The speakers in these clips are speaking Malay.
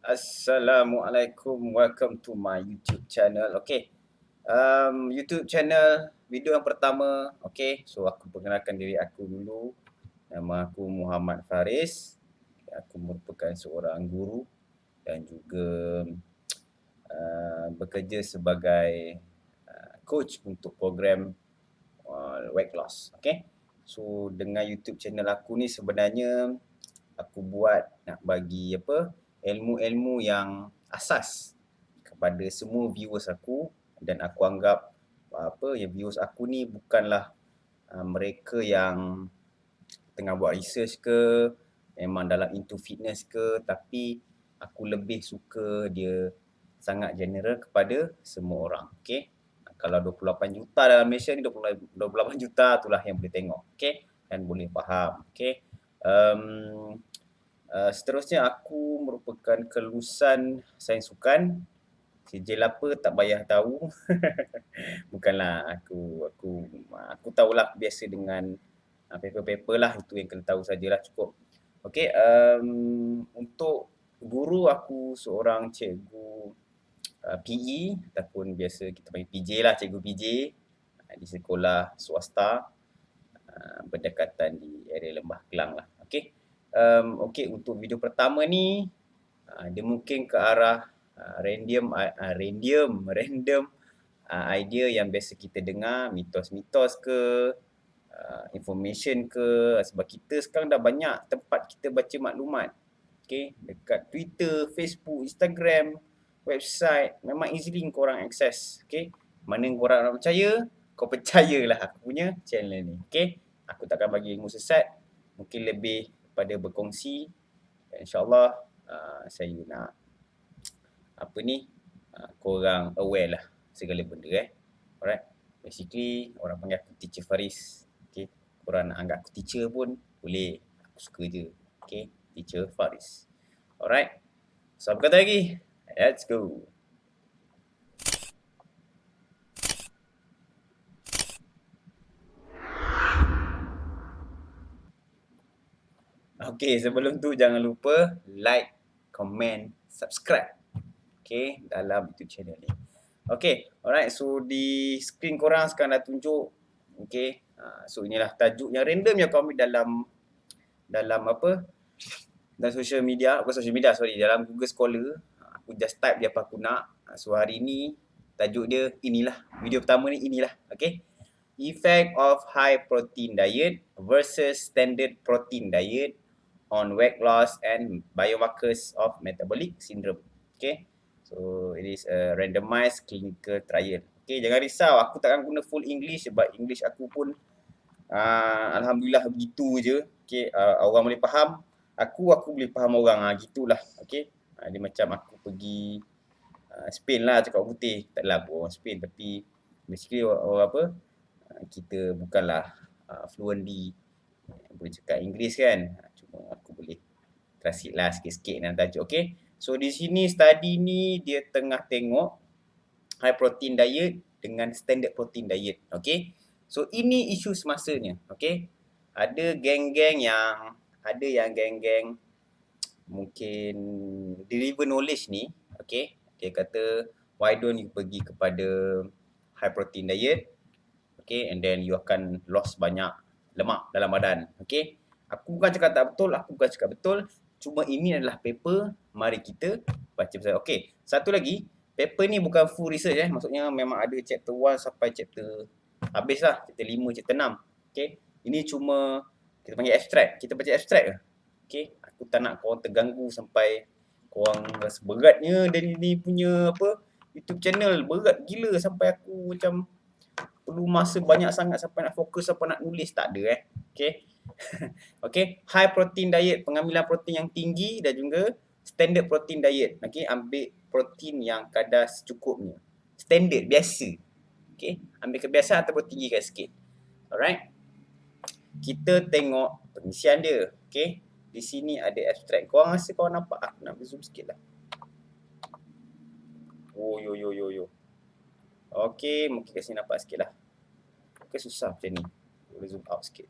Assalamualaikum, welcome to my YouTube channel. Okay, YouTube channel video yang pertama. Okay, so aku perkenalkan diri aku dulu. Nama aku Muhammad Faris. Aku merupakan seorang guru dan juga bekerja sebagai coach untuk program weight loss. Okay, so dengan YouTube channel aku ni sebenarnya aku buat nak bagi ilmu-ilmu yang asas kepada semua viewers aku, dan aku anggap yang viewers aku ni bukanlah mereka yang tengah buat research ke, memang dalam into fitness ke, tapi aku lebih suka dia sangat general kepada semua orang. Okey. Kalau 28 juta dalam Malaysia ni, 28 juta itulah yang boleh tengok. Okey. Dan boleh faham. Okey. Seterusnya aku merupakan kelulusan sains sukan. Sijil apa tak payah tahu. Bukanlah aku tahulah biasa dengan paper-paper lah, itu yang kena tahu sajalah cukup. Okey, untuk guru aku seorang cikgu PE ataupun biasa kita panggil PJ lah, cikgu PJ di sekolah swasta berdekatan di area Lembah Kelang lah. Okey. Okey, untuk video pertama ni dia mungkin ke arah random idea yang biasa kita dengar, mitos-mitos ke, information ke, sebab kita sekarang dah banyak tempat kita baca maklumat. Okey, dekat Twitter, Facebook, Instagram, website, memang easily korang access. Okey, mana korang nak percaya, kau percayalah aku punya channel ni. Okey, aku takkan bagi ilmu sesat, mungkin lebih pada berkongsi. InsyaAllah saya nak korang aware lah segala benda Alright. Basically orang panggil aku teacher Faris. Okay. Korang nak anggap aku teacher pun boleh. Aku suka je. Okay. Teacher Faris. Alright. So apa kata lagi? Let's go. Okay, sebelum tu jangan lupa like, comment, subscribe. Okay, dalam YouTube channel ni. Okay, alright. So di screen korang sekarang dah tunjuk. Okay, so inilah tajuk yang random yang kau ambil dalam dalam social media, bukan social media, sorry, dalam Google Scholar. Aku just type dia apa aku nak. So hari ni tajuk dia inilah, video pertama ni inilah. Okay, effect of high protein diet versus standard protein diet on weight loss and biomarkers of metabolic syndrome. Okay, so it is a randomized clinical trial. Okay, jangan risau, aku takkan guna full English sebab English aku pun alhamdulillah begitu je. Okay, orang boleh faham, aku boleh faham orang, gitulah. Okay, dia macam aku pergi Spain lah, cakap orang putih. Taklah aku orang Spain, tapi basically orang kita bukanlah fluently boleh cakap Inggeris kan. Cuma aku boleh translate lah sikit-sikit dengan tajuk. Okay, so di sini study ni dia tengah tengok high protein diet dengan standard protein diet. Okay, so ini isu semasanya. Okay, ada geng-geng mungkin deliver knowledge ni. Okay, dia kata why don't you pergi kepada high protein diet, okay, and then you akan lost banyak lemak dalam badan. Okay, aku bukan cakap tak betul, aku bukan cakap betul, cuma ini adalah paper, mari kita baca pasal. Okay, satu lagi, paper ni bukan full research maksudnya memang ada chapter 1 sampai chapter habis lah, chapter 5, chapter 6. Okay, ini cuma kita panggil abstract, kita baca abstract ke. Okay, aku tak nak korang terganggu sampai korang rasa beratnya dan ini punya YouTube channel, berat gila sampai aku macam perlu masa banyak sangat sampai nak fokus, sampai nak nulis, tak ada Okay. Okay, high protein diet, pengambilan protein yang tinggi, dan juga standard protein diet. Okay, ambil protein yang kadar secukupnya. Standard, biasa. Okay, ambil kebiasaan ataupun tinggikan sikit. Alright. Kita tengok pengisian dia. Okay, di sini ada abstract. Korang rasa korang nampak? Aku nak zoom sikit lah. Oh, yo. Okay, mungkin kat sini nampak sikit lah. Okay, susah macam ni. Boleh zoom out sikit.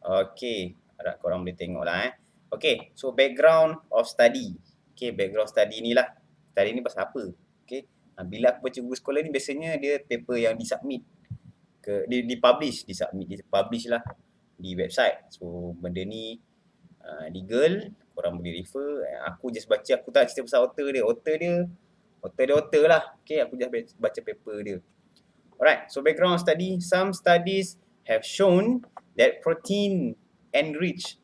Okay, harap korang boleh tengok lah Okay, so background of study. Okay, background study ni lah. Study ni pasal apa? Okay. Bila aku baca buku sekolah ni biasanya dia paper yang disubmit dipublish lah di website. So benda ni legal, korang boleh refer. Aku just baca, aku tak cerita pasal author dia lah. Okay, aku just baca paper dia. Alright, so background study. Some studies have shown that protein enriched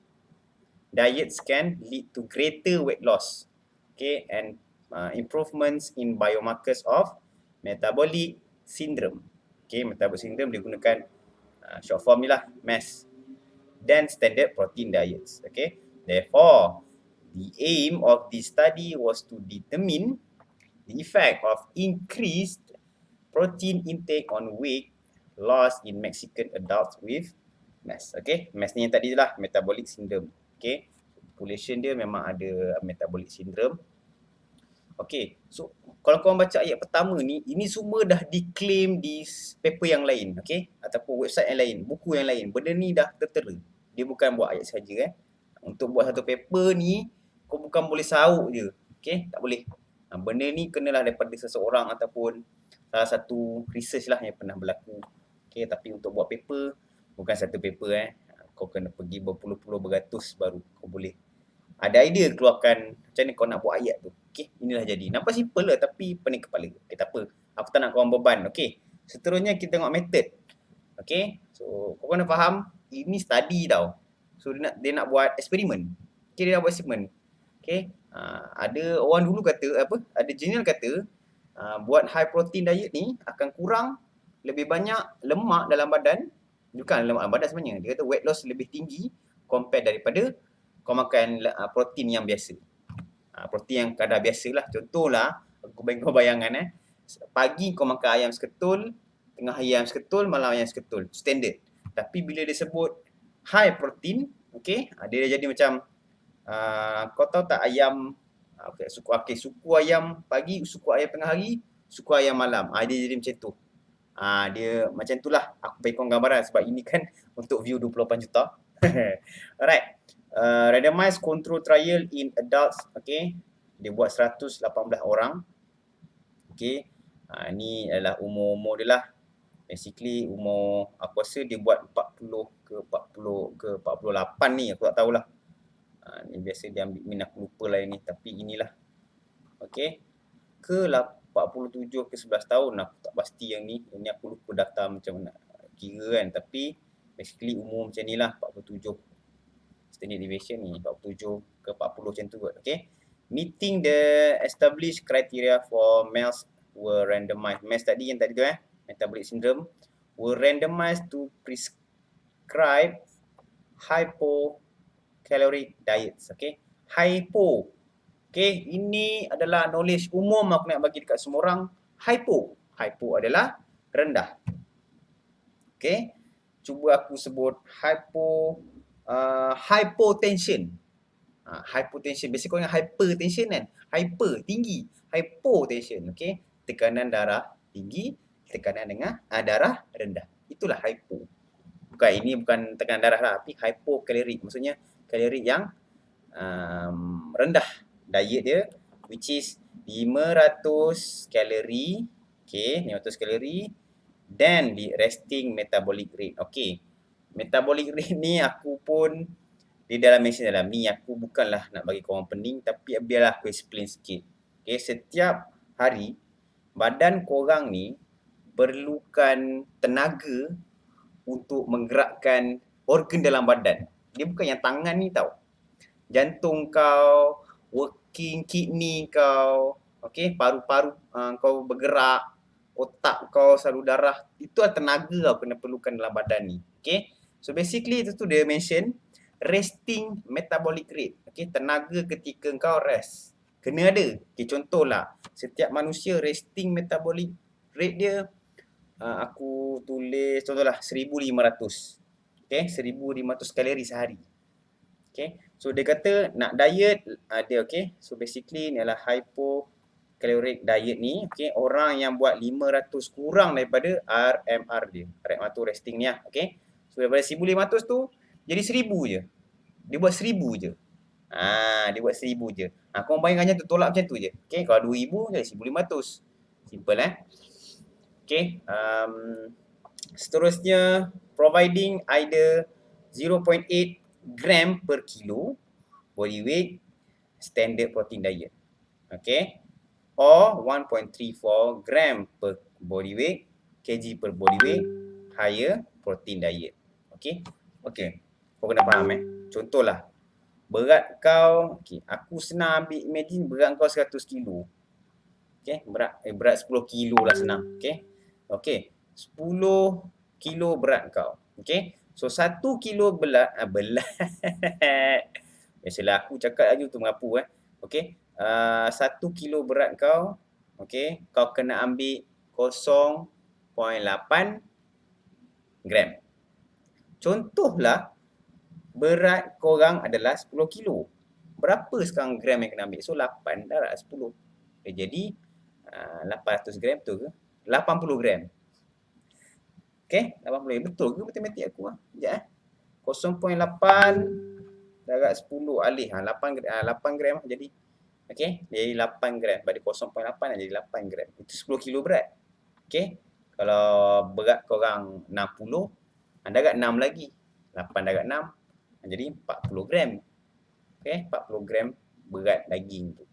diets can lead to greater weight loss, okay, and improvements in biomarkers of metabolic syndrome. Okay, metabolic syndrome dia gunakan short form ni lah, MAS, than standard protein diets. Okay, therefore, the aim of this study was to determine the effect of increased protein intake on weight loss in Mexican adults with MAS. Okay, MAS ni yang tadi lah, metabolic syndrome. Okay, population dia memang ada metabolic syndrome. Okay, so kalau korang baca ayat pertama ni, ini semua dah diklaim di paper yang lain, okay, ataupun website yang lain, buku yang lain. Benda ni dah tertera. Dia bukan buat ayat saja. Untuk buat satu paper ni, kau bukan boleh sahut je, okay, tak boleh. Benda ni kenalah daripada seseorang ataupun salah satu research lah yang pernah berlaku. Okay, tapi untuk buat paper, bukan satu paper kau kena pergi berpuluh-puluh beratus baru kau boleh ada idea keluarkan macam mana kau nak buat ayat tu. Okay, inilah jadi. Nampak simple lah tapi pening kepala. Okay, tak apa. Aku tak nak korang beban. Okay, seterusnya kita tengok method. Okay, so kau kena faham ini study tau. So dia nak buat eksperimen. Okay, dia nak buat eksperimen. Okay, ada orang dulu kata apa? Ada jurnal kata buat high protein diet ni akan kurang lebih banyak lemak dalam badan. Bukan lemak dalam badan sebenarnya. Dia kata weight loss lebih tinggi compare daripada kau makan protein yang biasa. Protein yang kadar biasa lah. Contohlah, aku bagi kau bayangan pagi kau makan ayam seketul, tengah hari ayam seketul, malam ayam seketul. Standard. Tapi bila dia sebut high protein, okay, dia jadi macam kau tahu tak ayam suku ayam pagi, suku ayam tengah hari, suku ayam malam. Dia jadi macam tu. Dia macam tu lah. Aku bagi kau gambaran sebab ini kan untuk view 28 juta. Alright. Randomized control trial in adults, okay, dia buat 118 orang. Okay, ni adalah umur dia lah. Basically umur, aku rasa dia buat 40 ke 48 ni, aku tak tahulah. Ni biasa dia ambil min, aku lupa lah ini, tapi inilah. Okay, ke 47 ke 11 tahun, aku tak pasti yang ni. Ini aku lupa data macam mana kira kan, tapi basically umur macam ni lah, 47. Standard deviation ni 47 ke 40 macam tu kot. Okay, meeting the established criteria for males were randomized. Males tadi yang tadi tu metabolic syndrome were randomized to prescribe hypocaloric diets. Okay, hypo. Okay, ini adalah knowledge umum aku nak bagi dekat semua orang. Hypo adalah rendah. Okay, cuba aku sebut hypotension. Hypotension. Biasa kau ingat hypertension kan? Hyper, tinggi. Hypotension. Okay, tekanan darah tinggi, tekanan darah rendah. Itulah hypo. Ini bukan tekanan darah lah, tapi hypocaloric. Maksudnya kalori yang rendah. Diet dia, which is 500 kalori. Okay, 500 kalori. Then the resting metabolic rate. Okay, metabolic rate ni aku pun dia dalam mention dalam ni, aku bukanlah nak bagi korang pening, tapi biarlah aku explain sikit. Okay, setiap hari badan korang ni perlukan tenaga untuk menggerakkan organ dalam badan. Dia bukan yang tangan ni tau. Jantung kau working, kidney kau, okay, paru-paru kau bergerak, otak kau, salur darah, itu adalah tenaga kau kena perlukan dalam badan ni. Okay, so basically itu tu dia mention resting metabolic rate. Okay, tenaga ketika kau rest kena ada. Okay, contohlah setiap manusia resting metabolic rate dia aku tulis contohlah 1500. Okay, 1500 kalori sehari. Okay, so dia kata nak diet ada. Okay, so basically ni adalah hypocaloric diet ni. Okay, orang yang buat 500 kurang daripada RMR dia. RMR tu resting ni lah. Okay, so daripada 1500 tu jadi 1000 je. Dia buat 1000 je. Dia buat 1000 je. Korang bayangkan tu tolak macam tu je. Okay, kalau 2000 jadi 1500. Simple Okay, seterusnya providing either 0.8 gram per kilo body weight standard protein diet. Okay, or 1.34 gram per body weight kg per body weight higher protein diet. Okay, kau kena faham contohlah berat kau, aku senang ambil imagine berat kau 100 kilo. Okay, berat 10 kilo lah senang. Okay, 10 kilo berat kau. Okay, so 1 kilo berat. Biasalah aku cakap lagi tu mengapu Okay, 1 kilo berat kau, okay, kau kena ambil 0.8 gram. Contohlah berat korang adalah 10 kilo. Berapa sekarang gram yang kena ambil? So 8 darab 10. Jadi 800 gram betul ke? 80 gram. Okay, 80 gram. Betul ke matematik aku? Sekejap 0.8 darab 10 alih 8 gram jadi. Okay, jadi 8 gram. Pada 0.8 jadi 8 gram. Itu 10 kilo berat. Okay, kalau berat korang 60, darab 6 lagi. 8 darab 6 jadi 40 gram. Okay, 40 gram berat daging tu.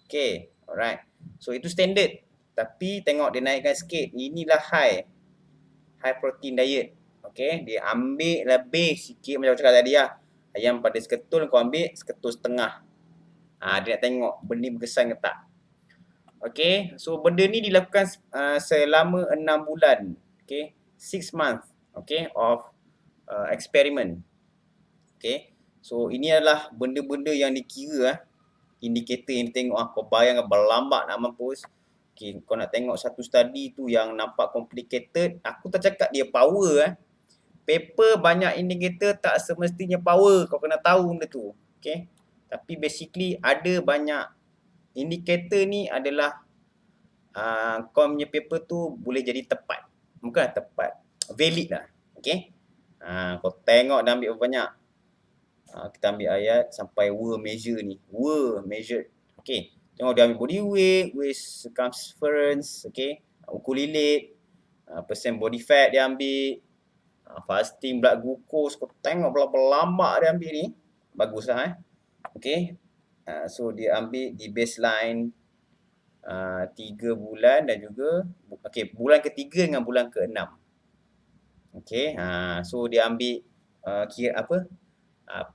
Okay, alright. So itu standard. Tapi tengok dia naikkan sikit. Inilah high protein diet. Okay, dia ambil lebih sikit macam cakap tadi lah. Ayam pada seketul kau ambil seketul setengah. Dia nak tengok benda berkesan ke tak. Okay, so benda ni dilakukan selama 6 bulan. Okay, 6 months. Okay, of experiment. Okay, so ini adalah benda-benda yang dikira indikator yang tengok kau bayangkan berlambat nak mampus. Okay, kau nak tengok satu study tu yang nampak complicated, aku tak cakap dia power Paper banyak indikator tak semestinya power, kau kena tahu benda tu. Okay, tapi basically ada banyak indikator ni adalah kau punya paper tu boleh jadi tepat. Bukan tepat, valid lah. Okay, kau tengok dah ambil banyak. Kita ambil ayat sampai were measure ni. Were measured. Okay, tengok dia ambil body weight, waist circumference, okay, ukur lilit, percent body fat dia ambil, fasting blood glucose, kau tengok berapa lama dia ambil ni. Baguslah okay, so dia ambil di baseline 3 bulan dan juga okay, bulan ketiga dengan bulan ke-6. Okay, so dia ambil kira apa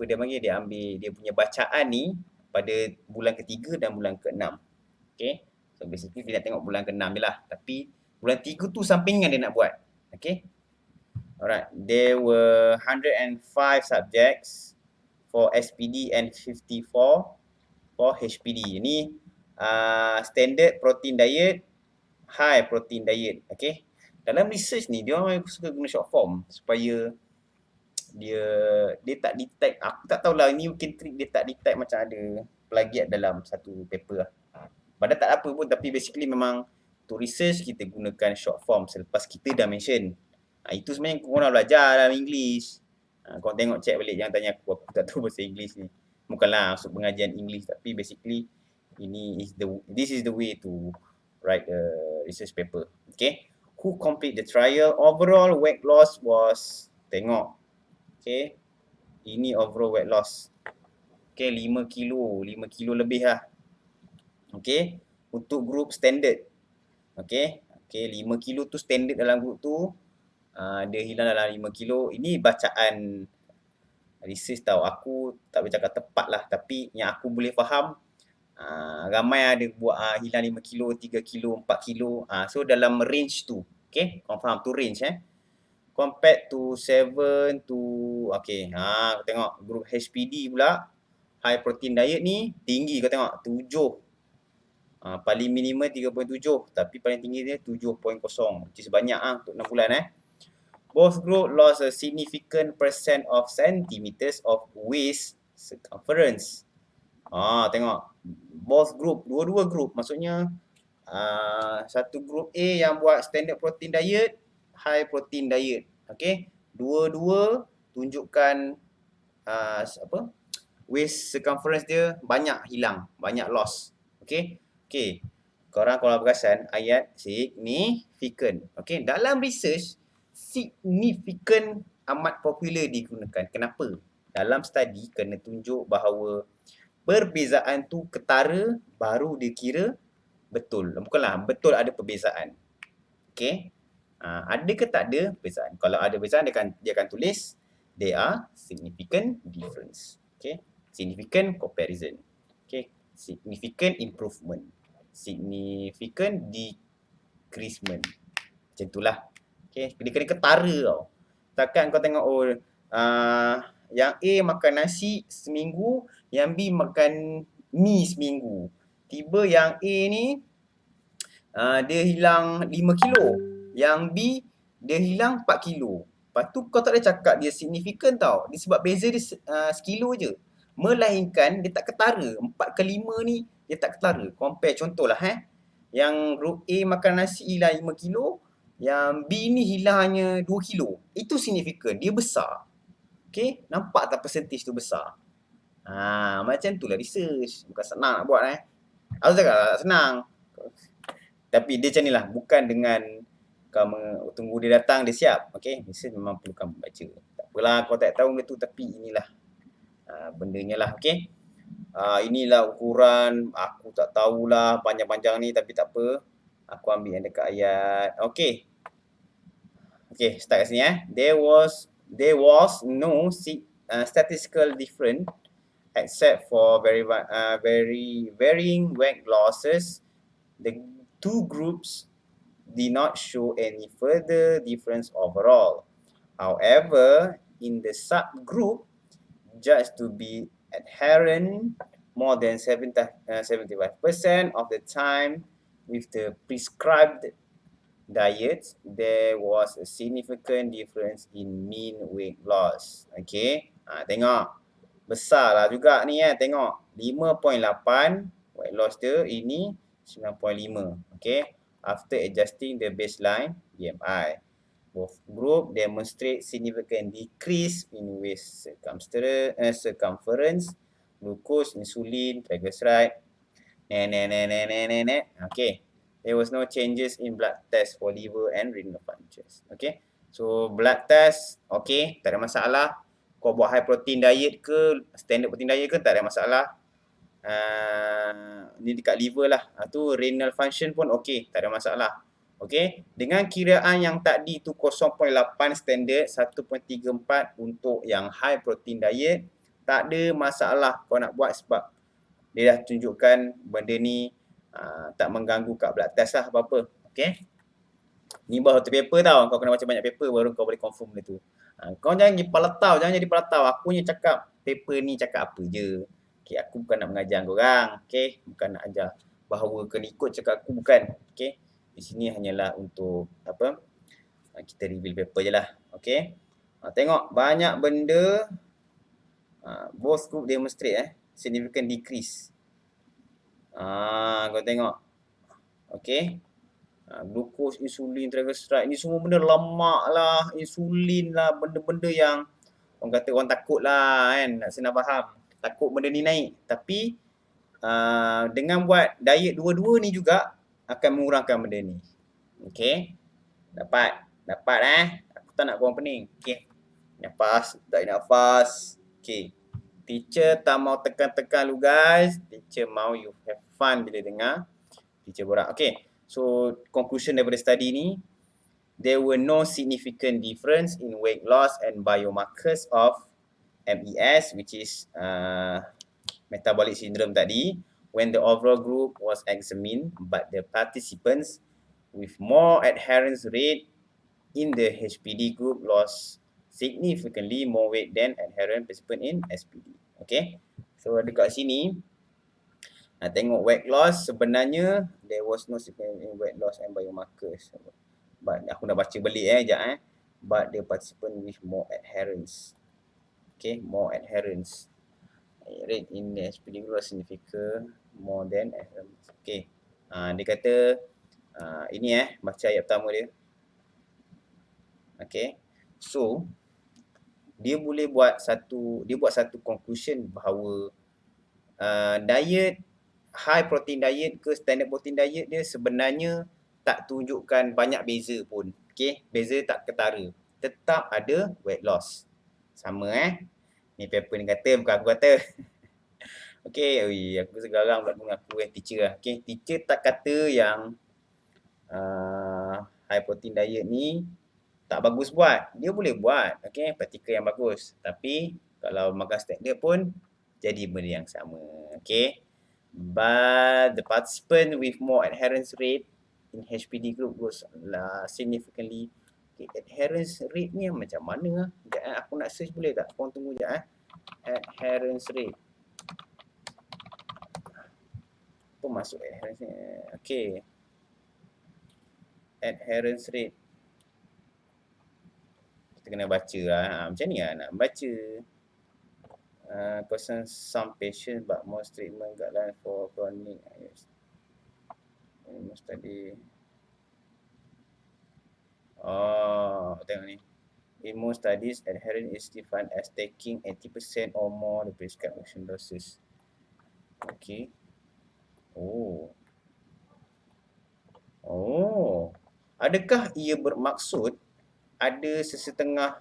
dia panggil, dia ambil dia punya bacaan ni pada bulan ketiga dan bulan ke-6. Okay, so basically dia nak tengok bulan ke-6 je lah. Tapi bulan 3 tu sampingan dia nak buat. Okay, alright, there were 105 subjects for SPD and 54 for HPD. Ini standard protein diet, high protein diet. Okay, dalam research ni dia orang suka guna short form supaya dia tak detect. Aku tak tahulah, ni mungkin trick dia tak detect macam ada plagiat dalam satu paper lah. Padahal tak apa pun, tapi basically memang to research kita gunakan short form selepas kita dah mention. Itu sebenarnya korang belajar dalam English. Korang tengok check balik, jangan tanya aku tak tahu bahasa English ni. Bukanlah masuk pengajian English, tapi basically this is the way to write a research paper. Okay, who complete the trial? Overall weight loss was, tengok. Okay, ini overall weight loss. Okay, 5 kilo lebih lah. Okay, untuk grup standard. Okay, 5 kilo tu standard dalam grup tu. Dia hilang dalam 5 kilo. Ini bacaan research tau. Aku tak boleh cakap tepat lah. Tapi yang aku boleh faham, ramai ada buat hilang 5 kilo, 3 kilo, 4 kilo. So dalam range tu. Okay, kau faham tu range compared to 7 to okay, kau tengok grup HPD pula high protein diet ni tinggi, kau tengok 7. Paling minimum 3.7 tapi paling tinggi dia 7.0, which is banyak untuk 6 bulan Both group lost a significant percent of centimeters of waist circumference. Tengok both group, dua-dua group, maksudnya satu group A yang buat standard protein diet, high protein diet. Okay, dua-dua tunjukkan waist circumference dia banyak hilang, banyak loss. Okey. Okey. Korang kalau perasan ayat significant. Okey, dalam research significant amat popular digunakan. Kenapa? Dalam study kena tunjuk bahawa perbezaan tu ketara baru dikira betul. Bukanlah betul ada perbezaan. Okey. Ada ke tak ada perbezaan? Kalau ada perbezaan dia akan tulis there are significant difference. Okey. Significant comparison. Okey. Significant improvement. Significant decreasement. Macam itulah. Okey. Dia kena ketara tau. Takkan kau tengok yang A makan nasi seminggu, yang B makan mi seminggu. Tiba yang A ni dia hilang 5 kilo. Yang B dia hilang 4 kilo. Lepas tu kau tak boleh cakap dia signifikan tau. Dia sebab beza dia sekilo je. Melainkan dia tak ketara. 4 ke 5 ni dia tak ketara. Compare contohlah yang group A makan nasi hilang 5 kilo. Yang B ni hilang hanya 2 kilo. Itu signifikan. Dia besar. Okay? Nampak tak percentage tu besar? Macam tu lah research. Bukan senang nak buat Aku cakap senang. Tapi dia macam ni lah. Bukan dengan kau tunggu dia datang, dia siap. Okay? Research memang perlukan membaca. Tak apalah kau tak tahu benda tu. Tapi inilah bendanya lah. Okay? Inilah ukuran. Aku tak tahulah panjang-panjang ni. Tapi tak apa. Aku ambil yang dekat ayat. Okay. Okay, start kat sini There was no statistical difference except for very varying weight losses. The two groups did not show any further difference overall. However, in the subgroup judged to be adherent more than 75% of the time with the prescribed diets, there was a significant difference in mean weight loss. Okay, tengok. Besar lah juga ni tengok. 5.8 weight loss dia, ini 9.5. Okay, after adjusting the baseline BMI. Both group demonstrate significant decrease in waist circumference, glucose, insulin, triglyceride. Okay. There was no changes in blood test for liver and renal functions. Okay. So blood test, okay, tak ada masalah. Kau buat high protein diet ke, standard protein diet ke, tak ada masalah. Ni dekat liver lah. Tu renal function pun okay, tak ada masalah. Okay. Dengan kiraan yang tadi tu 0.8 standard, 1.34 untuk yang high protein diet, tak ada masalah kau nak buat sebab dia dah tunjukkan benda ni tak mengganggu kat blood test lah apa-apa. Okay. Ni baru satu paper tau. Kau kena baca banyak paper baru kau boleh confirm benda tu. Kau jangan jadi palatau. Jangan jadi palatau. Aku ni cakap paper ni cakap apa je. Okay. Aku bukan nak mengajar korang. Okay. Bukan nak ajar bahawa kena ikut cakap aku. Bukan. Okay. Di sini hanyalah untuk apa? Kita reveal paper je lah. Okay. Tengok. Banyak benda. Both group demonstrate significant decrease. Kau tengok. Okay. Glucose, insulin, triglyceride. Ni semua benda lemak lah, insulin lah, benda-benda yang orang kata orang takut lah kan. Nak senang faham. Takut benda ni naik. Tapi dengan buat diet dua-dua ni juga akan mengurangkan benda ni. Okay. Dapat. Aku tak nak korang pening. Okay. Nafas. Tarik nafas. Okay. Teacher tak mau tekan-tekan lu guys. Teacher mau you have fun bila dengar teacher borak. Okay. So, conclusion daripada study ni, there were no significant difference in weight loss and biomarkers of MES, which is metabolic syndrome tadi, when the overall group was examined, but the participants with more adherence rate in the HPD group lost significantly more weight than adherent participant in SPD. Okay, so dekat sini tengok weight loss, sebenarnya there was no significant weight loss and biomarkers. But aku dah baca balik sekejap But the participant with more adherence. Okay, more adherence. Rate in the SPD group significant more than adherence. Okay. Dia kata ini baca ayat pertama dia. Okay. So dia buat satu conclusion bahawa diet high protein diet ke standard protein diet dia sebenarnya tak tunjukkan banyak beza pun. Okey, beza tak ketara. Tetap ada weight loss. Sama Ni paper ni kata, bukan aku kata. Okey, aku segarang pula dengan aku teacher lah. Okey, teacher tak kata yang high protein diet ni tak bagus buat. Dia boleh buat, okey, praktikal yang bagus. Tapi kalau makan standard pun jadi benda yang sama, okey. But the participant with more adherence rate in HPD group was significantly. Okay, adherence rate ni macam mana? Sekejap aku nak search boleh tak? Korang tunggu sekejap adherence rate. Apa masuk adherence ni? Okay. Adherence rate. Kita kena baca lah. Macam ni lah nak baca. Person some patient but most treatment guideline for chronic. Yes. Most study. Oh, tengok ni. In most studies, adherence is defined as taking 80% or more the prescribed oxygen doses. Okay. Oh. Adakah ia bermaksud ada sesetengah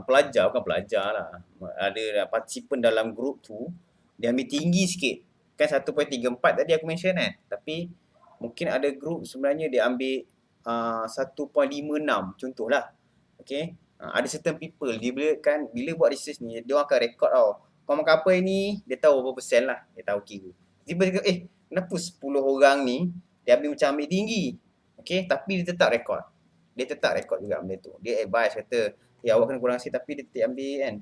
pelajar, bukan pelajar lah, ada participan dalam grup tu, dia ambil tinggi sikit. Kan 1.34 tadi aku mention kan. Tapi mungkin ada grup sebenarnya dia ambil 1.56 contohlah. Okay. Ada certain people dia bila buat research ni dia akan record tau. Kau makan apa ni, dia tahu berapa persen lah. Dia tahu kira. Tiba-tiba kenapa 10 orang ni dia ambil tinggi. Okay, tapi dia tetap record. Dia tetap record juga benda tu. Dia advise kata, awak kena kurang sikit tapi dia tetap ambil kan.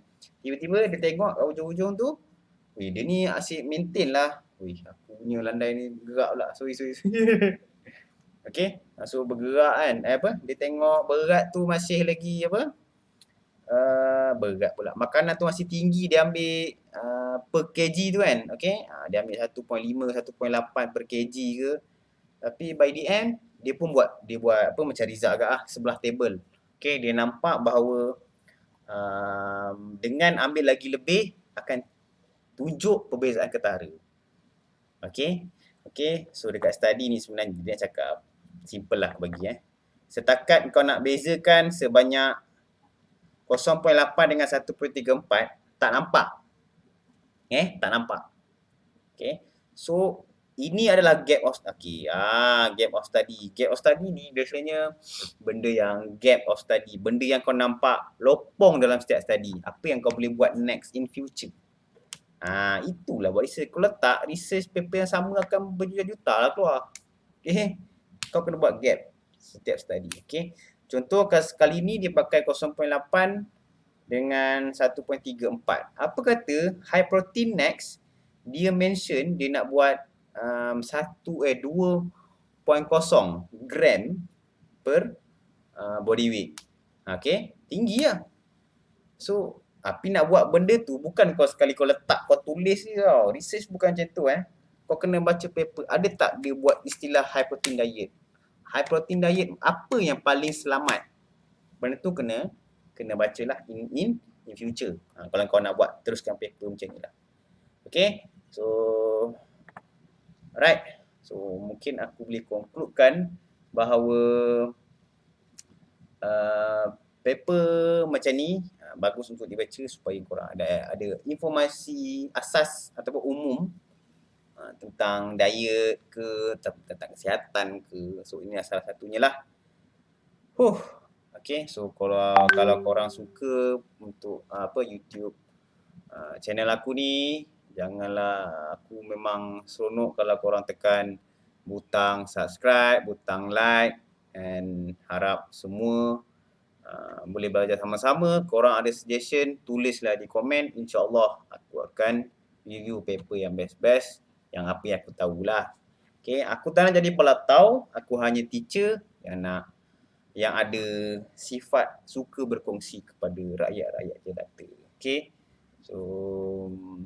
Tiba-tiba dia tengok kat ujung-ujung tu, dia ni asyik maintain lah. Aku punya landai ni gerak pula. Sorry. Okay, so bergerak kan. Dia tengok berat tu masih lagi berat pula. Makanan tu masih tinggi, dia ambil per kg tu kan. Okay, dia ambil 1.5, 1.8 per kg ke. Tapi by the end, dia buat macam result agak sebelah table. Okay, dia nampak bahawa dengan ambil lagi lebih akan tunjuk perbezaan ketara. Okay, so dekat study ni sebenarnya dia cakap simple lah bagi setakat kau nak bezakan sebanyak 0.8 dengan 1.34 tak nampak. Tak nampak. Okay, so ini adalah gap of study. Gap of study ni biasanya benda yang gap of study, benda yang kau nampak lopong dalam setiap study. Apa yang kau boleh buat next in future. Itulah buat research. Kalau tak, research paper yang sama akan berjuta-juta lah keluar. Okay, kau kena buat gap setiap study. Okay, contoh kali ni dia pakai 0.8 dengan 1.34. Apa kata high protein next, dia mention dia nak buat 2.0 gram per body weight. Okay, tinggi lah. So, tapi nak buat benda tu bukan kau sekali kau letak, kau tulis je tau. Research bukan macam tu Kau kena baca paper. Ada tak dia buat istilah high protein diet? High protein diet apa yang paling selamat? Benda tu kena bacalah in future. Kalau kau nak buat teruskan paper macam ni lah. Okay, so alright. So mungkin aku boleh concludekan bahawa paper macam ni bagus untuk dibaca supaya korang ada informasi asas ataupun umum tentang diet ke, tentang kesihatan ke. So ini salah satunya lah. Okay, so kalau korang suka untuk YouTube channel aku ni, janganlah, aku memang seronok kalau korang tekan butang subscribe, butang like, and harap semua boleh belajar sama-sama. Korang ada suggestion, tulislah di komen. InsyaAllah aku akan review paper yang best-best, yang apa yang aku tahulah. Okay, aku tak nak jadi pelatau, aku hanya teacher yang ada sifat suka berkongsi kepada rakyat-rakyat jelata. Okay, so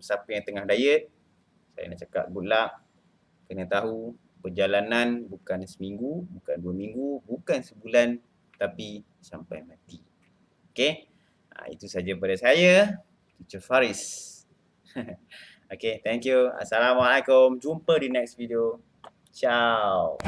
siapa yang tengah diet, saya nak cakap good luck. Kena tahu perjalanan bukan seminggu, bukan 2 minggu, bukan sebulan, tapi sampai mati. Okay, Itu saja daripada saya, Teacher Faris. Okay, thank you. Assalamualaikum. Jumpa di next video. Ciao.